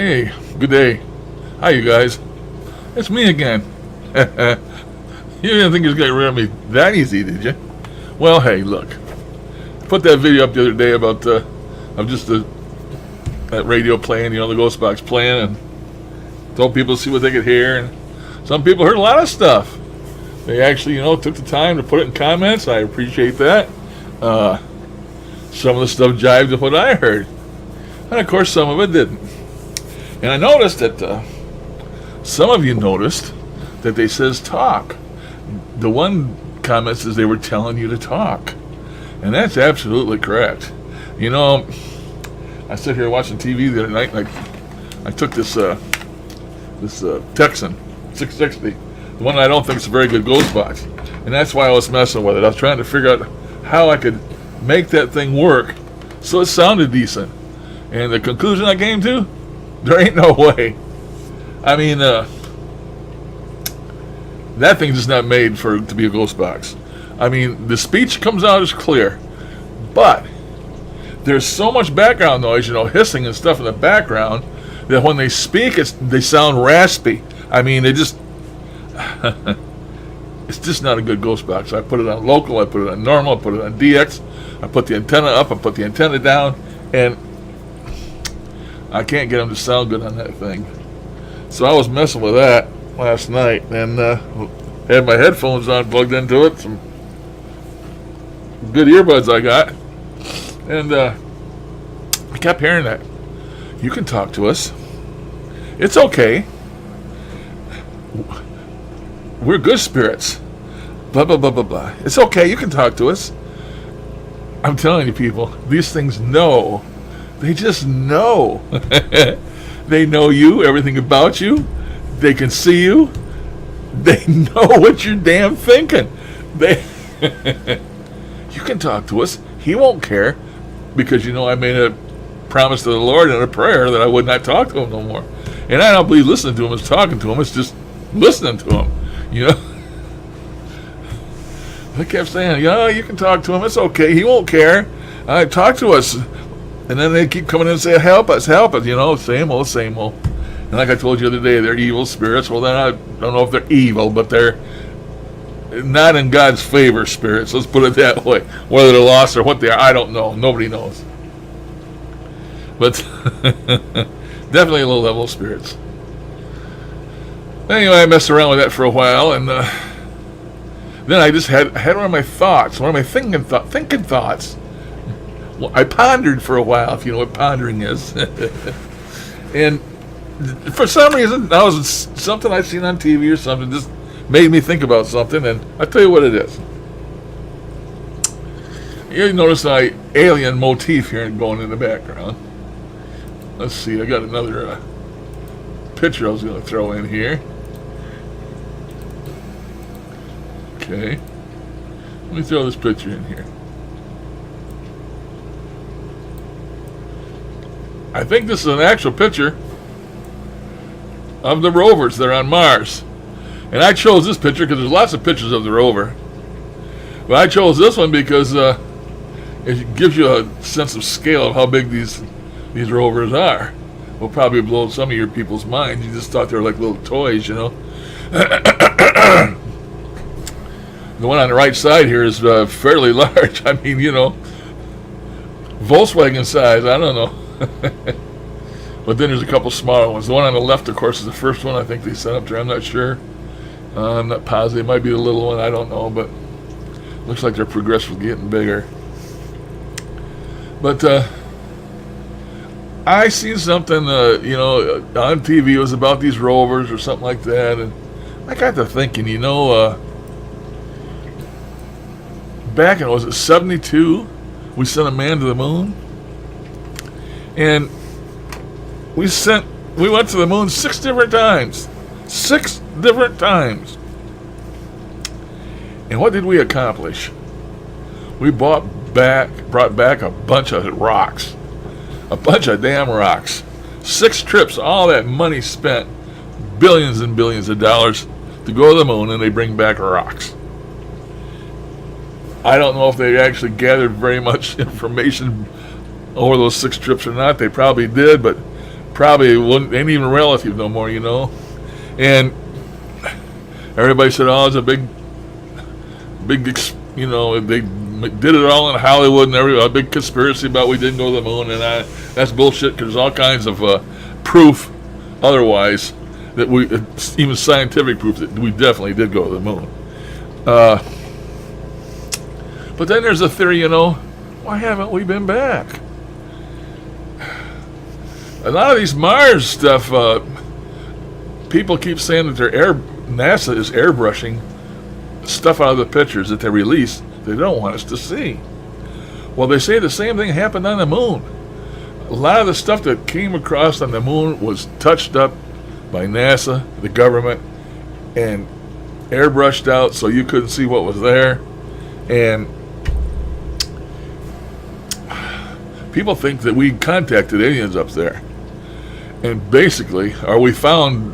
Hey, good day. Hi, you guys. It's me again. You didn't think it was going to get rid of me that easy, did you? Well, hey, look. I put that video up the other day about of just that radio playing, the ghost box playing, and told people to see what they could hear. And some people heard a lot of stuff. They actually, took the time to put it in comments. I appreciate that. Some of the stuff jived with what I heard. And, of course, some of it didn't. And I noticed that some of you noticed that they says talk. The one comment says they were telling you to talk. And that's absolutely correct. I sit here watching TV the other night, and I took this Texan 660, the one I don't think is a very good ghost box. And that's why I was messing with it. I was trying to figure out how I could make that thing work so it sounded decent. And the conclusion I came to, there ain't no way. I mean, that thing's just not made to be a ghost box. I mean, the speech comes out as clear, but there's so much background noise, hissing and stuff in the background, that when they speak, they sound raspy. I mean, it's just not a good ghost box. I put it on local, I put it on normal, I put it on DX, I put the antenna up, I put the antenna down, and I can't get them to sound good on that thing. So I was messing with that last night, and had my headphones on plugged into it, some good earbuds I got, and I kept hearing that. You can talk to us. It's okay. We're good spirits. Blah, blah, blah, blah, blah. It's okay. You can talk to us. I'm telling you, people, these things know. They just know. They know you, everything about you. They can see you. They know what you're damn thinking. You can talk to us. He won't care, because I made a promise to the Lord and a prayer that I would not talk to him no more. And I don't believe listening to him is talking to him. It's just listening to him. I kept saying, you can talk to him. It's okay. He won't care. Talk to us. And then they keep coming in and saying, help us. Same old, same old. And like I told you the other day, they're evil spirits. Well, then I don't know if they're evil, but they're not in God's favor spirits. Let's put it that way. Whether they're lost or what they are, I don't know. Nobody knows. But definitely a low level of spirits. Anyway, I messed around with that for a while, and then I just had one of my thoughts, one of my thinking thoughts. Well, I pondered for a while, if you know what pondering is. And for some reason, that was something I'd seen on TV or something, just made me think about something, and I'll tell you what it is. You notice my alien motif here going in the background. Let's see, I got another picture I was going to throw in here. Okay. Let me throw this picture in here. I think this is an actual picture of the rovers that are on Mars. And I chose this picture because there's lots of pictures of the rover. But I chose this one because it gives you a sense of scale of how big these rovers are. Will probably blow some of your people's minds. You just thought they were like little toys, The one on the right side here is fairly large. I mean, Volkswagen size. I don't know. But then there's a couple smaller ones. The one on the left, of course, is the first one I think they sent up there. I'm not sure. I'm not positive. It might be the little one. I don't know. But looks like they're progressively getting bigger. But I seen something, on TV. It was about these rovers or something like that. And I got to thinking, back in, was it 72? We sent a man to the moon. And we went to the moon 6 different times. 6 different times. And what did we accomplish? We brought back a bunch of rocks. A bunch of damn rocks. 6 trips, all that money spent, billions and billions of dollars to go to the moon, and they bring back rocks. I don't know if they actually gathered very much information over those 6 trips or not. They probably did, but probably ain't even relative no more, you know. And everybody said, "Oh, it's a big, you know, they did it all in Hollywood and a big conspiracy about we didn't go to the moon." And that's bullshit, because there's all kinds of proof otherwise that even scientific proof that we definitely did go to the moon. But then there's a theory, you know, why haven't we been back? A lot of these Mars stuff, people keep saying that NASA is airbrushing stuff out of the pictures that they release they don't want us to see. Well, they say the same thing happened on the moon. A lot of the stuff that came across on the moon was touched up by NASA, the government, and airbrushed out so you couldn't see what was there. And people think that we contacted aliens up there. And basically, we found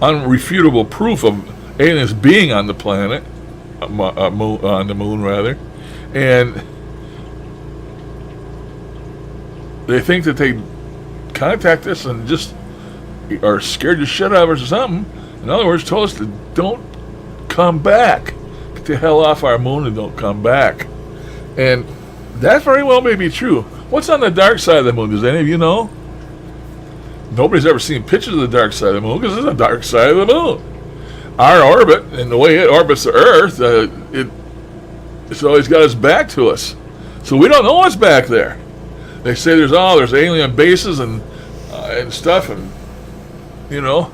unrefutable proof of aliens being on the planet, on the moon rather, and they think that they contact us and just are scared the shit out of us or something. In other words, told us to don't come back. Get the hell off our moon and don't come back. And that very well may be true. What's on the dark side of the moon? Does any of you know? Nobody's ever seen pictures of the dark side of the moon because it's the dark side of the moon. Our orbit and the way it orbits the Earth, it's always got its back to us. So we don't know what's back there. They say there's alien bases and stuff, and you know,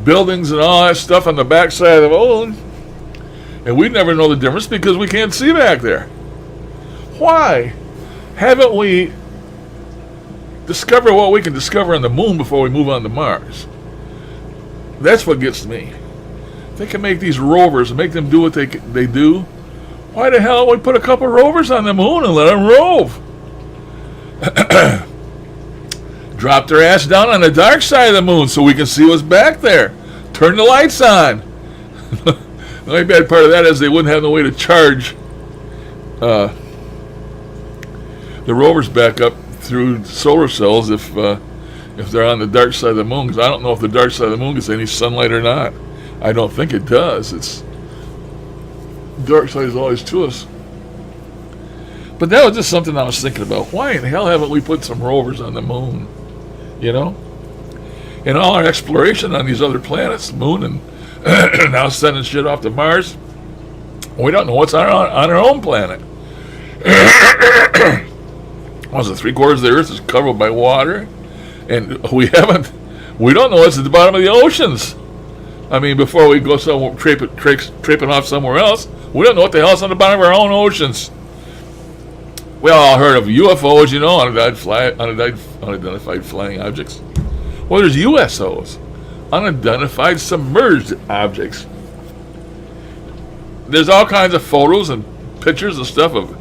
buildings and all that stuff on the back side of the moon, and we never know the difference because we can't see back there. Why haven't we discovered what we can discover on the moon before we move on to Mars? That's what gets me. They can make these rovers and make them do what they do. Why the hell don't we put a couple rovers on the moon and let them rove? Drop their ass down on the dark side of the moon so we can see what's back there. Turn the lights on. The only bad part of that is they wouldn't have no way to charge the rovers back up through solar cells if they're on the dark side of the moon, because I don't know if the dark side of the moon gets any sunlight or not. I don't think it does. It's dark side is always to us. But that was just something I was thinking about. Why in the hell haven't we put some rovers on the moon? You know? In all our exploration on these other planets, moon, and now sending shit off to Mars, we don't know what's on our own planet. Was it 3/4 of the Earth is covered by water? And we don't know what's at the bottom of the oceans. I mean, before we go somewhere, tripping off somewhere else, we don't know what the hell's on the bottom of our own oceans. We all heard of UFOs, you know, unidentified flying objects. Well, there's USOs, unidentified submerged objects. There's all kinds of photos and pictures and stuff of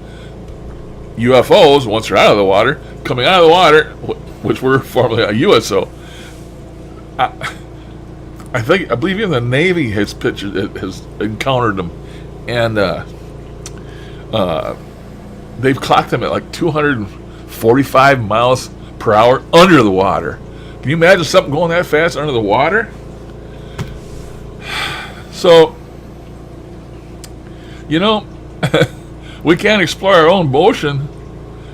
UFOs, once they're out of the water, coming out of the water, which were formerly a USO. I believe even the Navy has encountered them, and they've clocked them at like 245 miles per hour under the water. Can you imagine something going that fast under the water? So, you know, we can't explore our own ocean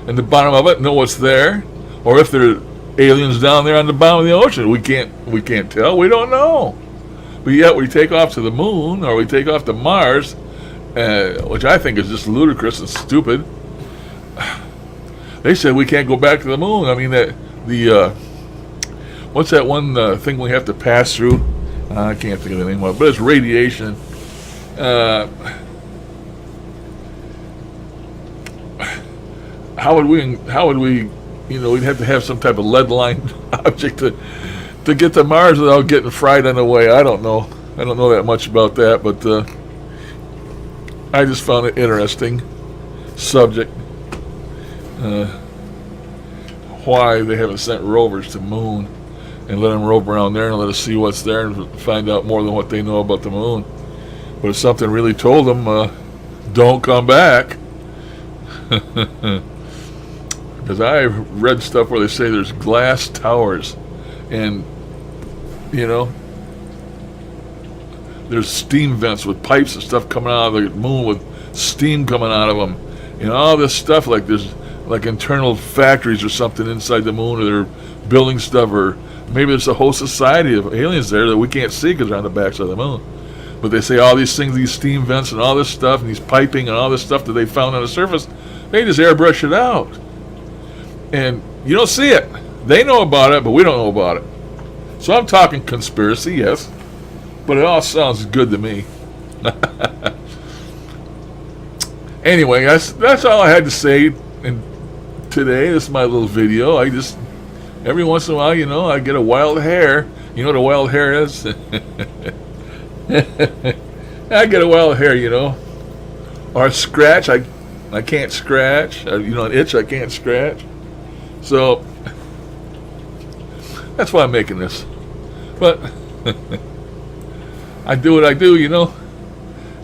and the bottom of it, know what's there, or if there are aliens down there on the bottom of the ocean. We can't tell. We don't know. But yet we take off to the moon, or we take off to Mars, which I think is just ludicrous and stupid. They said we can't go back to the moon. I mean, what's that one thing we have to pass through? I can't think of the name of it, but it's radiation. How would we, you know, we'd have to have some type of lead-lined object to get to Mars without getting fried on the way. I don't know that much about that, but I just found it interesting subject. Why they haven't sent rovers to the moon and let them rove around there and let us see what's there and find out more than what they know about the moon. But if something really told them, don't come back. Because I read stuff where they say there's glass towers, and you know, there's steam vents with pipes and stuff coming out of the moon with steam coming out of them, and all this stuff. Like there's like internal factories or something inside the moon, or they're building stuff, or maybe there's a whole society of aliens there that we can't see because they're on the backside of the moon. But they say all these things, these steam vents and all this stuff, and these piping and all this stuff that they found on the surface, they just airbrush it out. And you don't see it. They know about it, but we don't know about it. So I'm talking conspiracy, yes, but it all sounds good to me. Anyway, that's all I had to say today. This is my little video. I just, every once in a while, you know, I get a wild hair. You know what a wild hair is? I get a wild hair, you know. Or a scratch. I can't scratch. You know, an itch I can't scratch. So that's why I'm making this. But I do what I do, you know,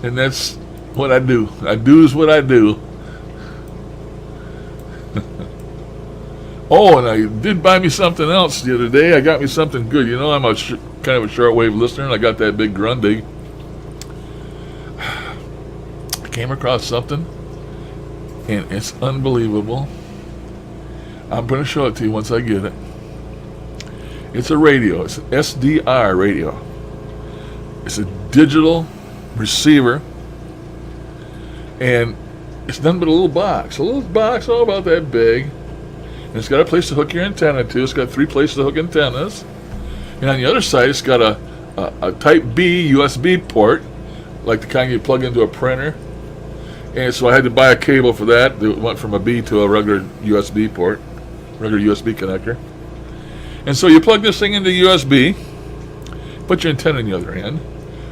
and that's what I do. I do is what I do. Oh, and I did buy me something else the other day. I got me something good. You know, I'm a kind of a shortwave listener, and I got that big Grundig. I came across something, and it's unbelievable. I'm going to show it to you once I get it. It's a radio. It's an SDR radio. It's a digital receiver, and it's nothing but a little box. A little box all about that big. And it's got a place to hook your antenna to. It's got 3 places to hook antennas. And on the other side, it's got a Type B USB port, like the kind you plug into a printer. And so I had to buy a cable for that. It went from a B to a regular USB port, regular USB connector. And so you plug this thing into USB, put your antenna on the other end,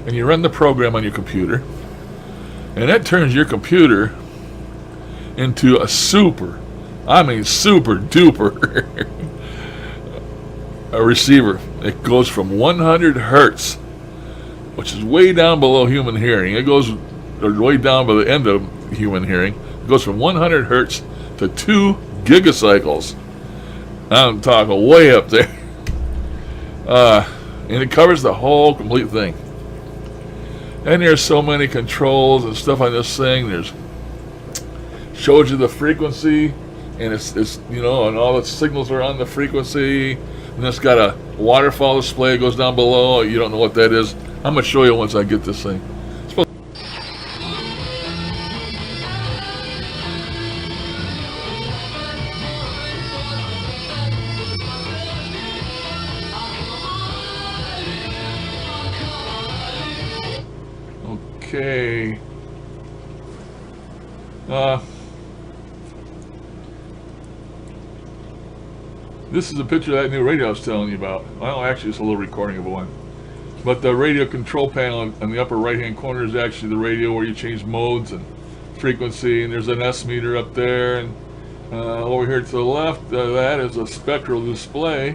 and you run the program on your computer. And that turns your computer into a super duper a receiver. It goes from 100 hertz, which is way down below human hearing. It goes way down by the end of human hearing. It goes from 100 hertz to 2 gigacycles. I'm talking way up there. And it covers the whole complete thing. And there's so many controls and stuff on this thing. There's shows you the frequency, and it's you know, and all the signals are on the frequency. And it's got a waterfall display that goes down below. You don't know what that is. I'm gonna show you once I get this thing. Okay. This is a picture of that new radio I was telling you about. Well, actually, it's a little recording of one. But the radio control panel in the upper right-hand corner is actually the radio where you change modes and frequency. And there's an S meter up there. And over here to the left of that is a spectral display.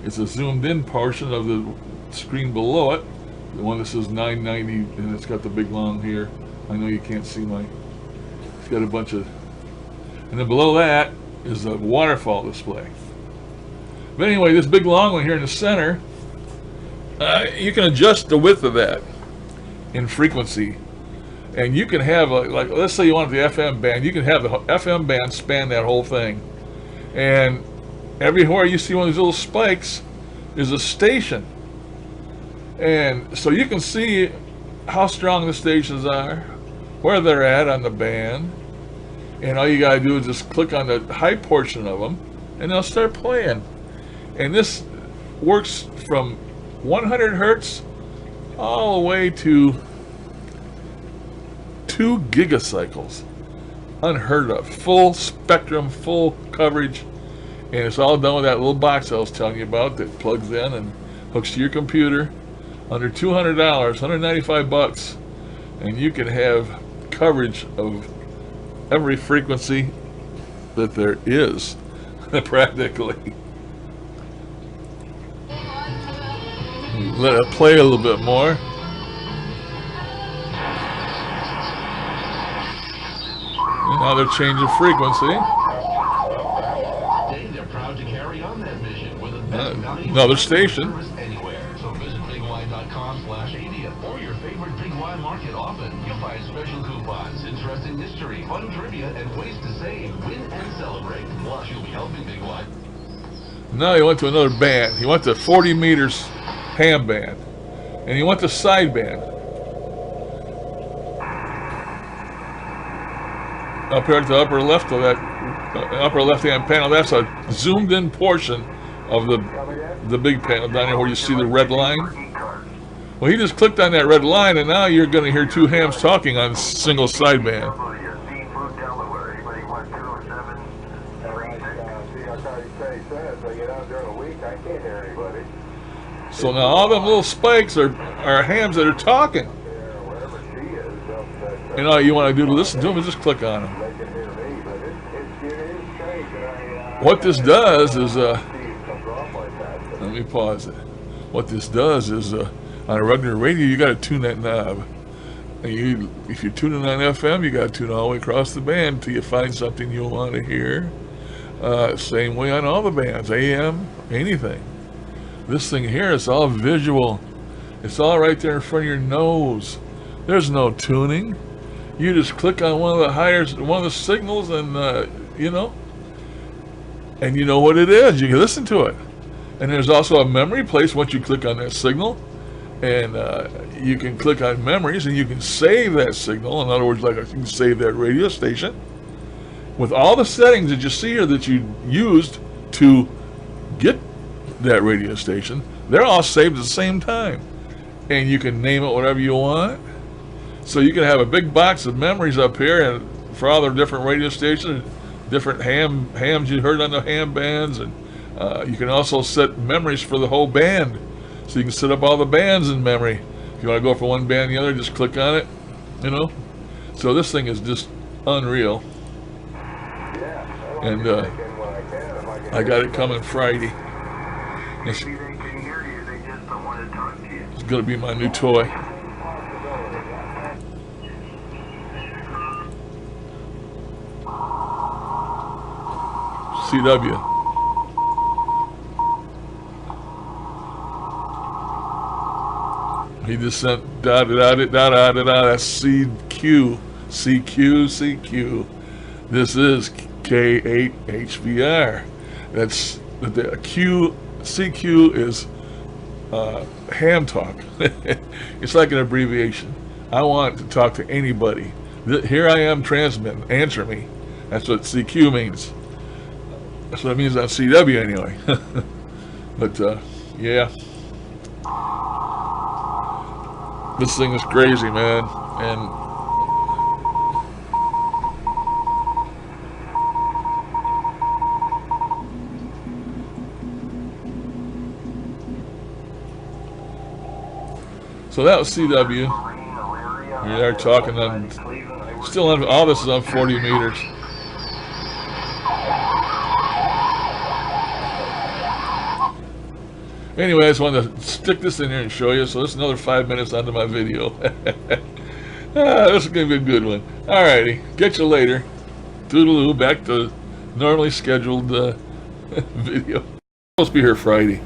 It's a zoomed-in portion of the screen below it. The one that says 990, and it's got the big long here. I know you can't see my. It's got a bunch of. And then below that is a waterfall display. But anyway, this big long one here in the center, you can adjust the width of that in frequency. And you can have, like let's say you want the FM band, you can have the FM band span that whole thing. And everywhere you see one of these little spikes is a station. And so you can see how strong the stations are, where they're at on the band. And all you gotta do is just click on the high portion of them, and they'll start playing. And this works from 100 hertz all the way to 2 gigacycles. Unheard of. Full spectrum, full coverage. And it's all done with that little box I was telling you about that plugs in and hooks to your computer. Under $200, $195, and you can have coverage of every frequency that there is, practically. Let it play a little bit more. And now they're changing frequency. another station. So visit bigY.com/ADIA or your favorite Big Y market often. You'll find special coupons, interesting history, fun trivia, and ways to save, win, and celebrate. Plus, you'll be helping Big Y. Now he went to another band. He went to 40 meters ham band. And he went to sideband. Up here at the upper left of that upper left-hand panel, that's a zoomed-in portion of the big panel down here where you see the red line. Well, he just clicked on that red line, and now you're going to hear two hams talking on single sideband. So now all them little spikes are hams that are talking. And all you want to do to listen to them is just click on them. What this does is, let me pause it. What this does is, on a regular radio, you got to tune that knob. And if you're tuning on FM, you got to tune all the way across the band until you find something you want to hear. Same way on all the bands, AM, anything. This thing here is all visual. It's all right there in front of your nose. There's no tuning. You just click on one of the signals, and you know what it is. You can listen to it. And there's also a memory place once you click on that signal, and you can click on memories, and you can save that signal. In other words, like you can save that radio station with all the settings that you see here that you used to get that radio station. They're all saved at the same time, and you can name it whatever you want. So you can have a big box of memories up here, and for all the different radio stations, different hams you heard on the ham bands, and you can also set memories for the whole band. So you can set up all the bands in memory. If you want to go from one band to the other, just click on it. So this thing is just unreal. And I got it coming Friday. It's going to be my new toy. CW. He just sent da da da da da da da. That's CQ. This is K8HBR. That's the CQ is ham talk. It's like an abbreviation. I want to talk to anybody. Here I am transmitting. Answer me. That's what CQ means. That's what it means on CW anyway. But yeah, this thing is crazy, man. And so that was CW. We are talking on, still on, all this is on 40 meters. Anyway, I just wanted to stick this in here and show you. So this is another 5 minutes onto my video. This is going to be a good one. Alrighty, catch you later. Toodaloo, back to normally scheduled video. Supposed to be here Friday.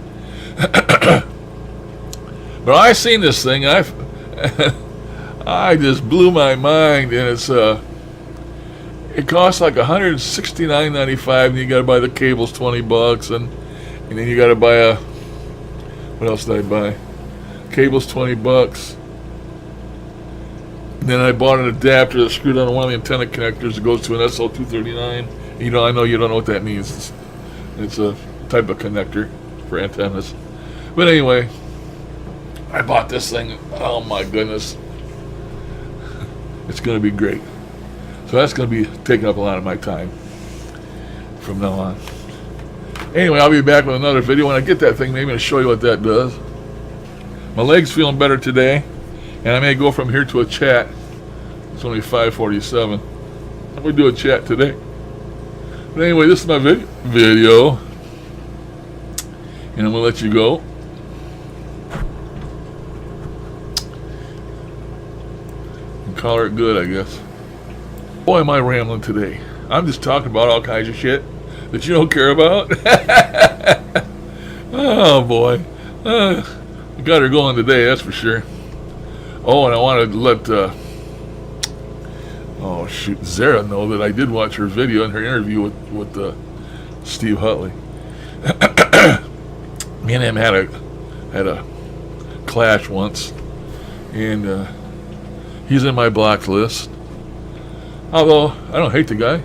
But I seen this thing. I just blew my mind, and it costs like $169.95, and you got to buy the cables $20, and then you got to buy what else did I buy? Cables $20. And then I bought an adapter that screwed on one of the antenna connectors that goes to an SL239. I know you don't know what that means. It's a type of connector for antennas. But anyway, I bought this thing. Oh my goodness. It's going to be great. So that's going to be taking up a lot of my time from now on. Anyway, I'll be back with another video. When I get that thing, maybe I'll show you what that does. My leg's feeling better today, and I may go from here to a chat. It's only 5:47. I'm going to do a chat today. But anyway, this is my video, and I'm going to let you go. And call it good, I guess. Boy, am I rambling today. I'm just talking about all kinds of shit that you don't care about. Oh boy, got her going today, that's for sure. Oh, and I wanted to let Zara know that I did watch her video and her interview with Steve Hutley. Me and him had a clash once, and he's in my blocked list. Although I don't hate the guy,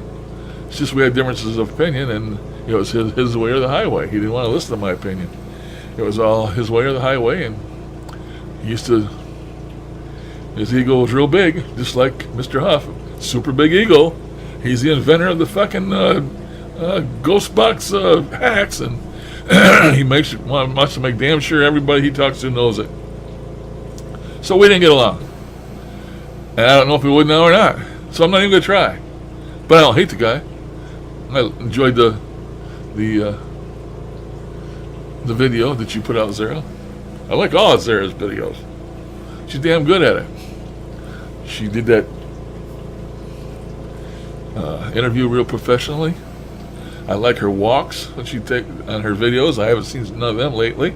it's just we had differences of opinion, and it was his way or the highway. He didn't want to listen to my opinion. It was all his way or the highway, and his ego was real big, just like Mr. Huff. Super big ego. He's the inventor of the fucking ghost box hacks, and he wants to make damn sure everybody he talks to knows it. So we didn't get along, and I don't know if we would now or not. So I'm not even gonna try. But I don't hate the guy. I enjoyed the video that you put out, Zara. I like all of Zara's videos. She's damn good at it. She did that interview real professionally. I like her walks that she takes on her videos. I haven't seen none of them lately.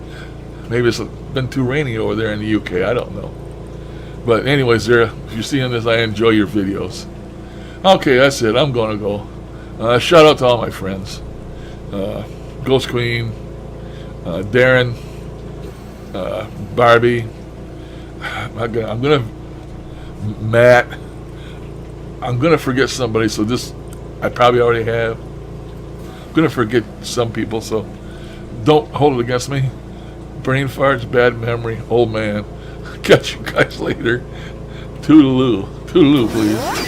Maybe it's been too rainy over there in the UK. I don't know. But anyway, Zara, if you're seeing this, I enjoy your videos. Okay, that's it. I'm going to go. Shout out to all my friends. Ghost Queen, Darren, Barbie. Matt. I'm going to forget somebody, so this I probably already have. I'm going to forget some people, so don't hold it against me. Brain farts, bad memory, old man. Catch you guys later. Toodaloo. Toodaloo, please.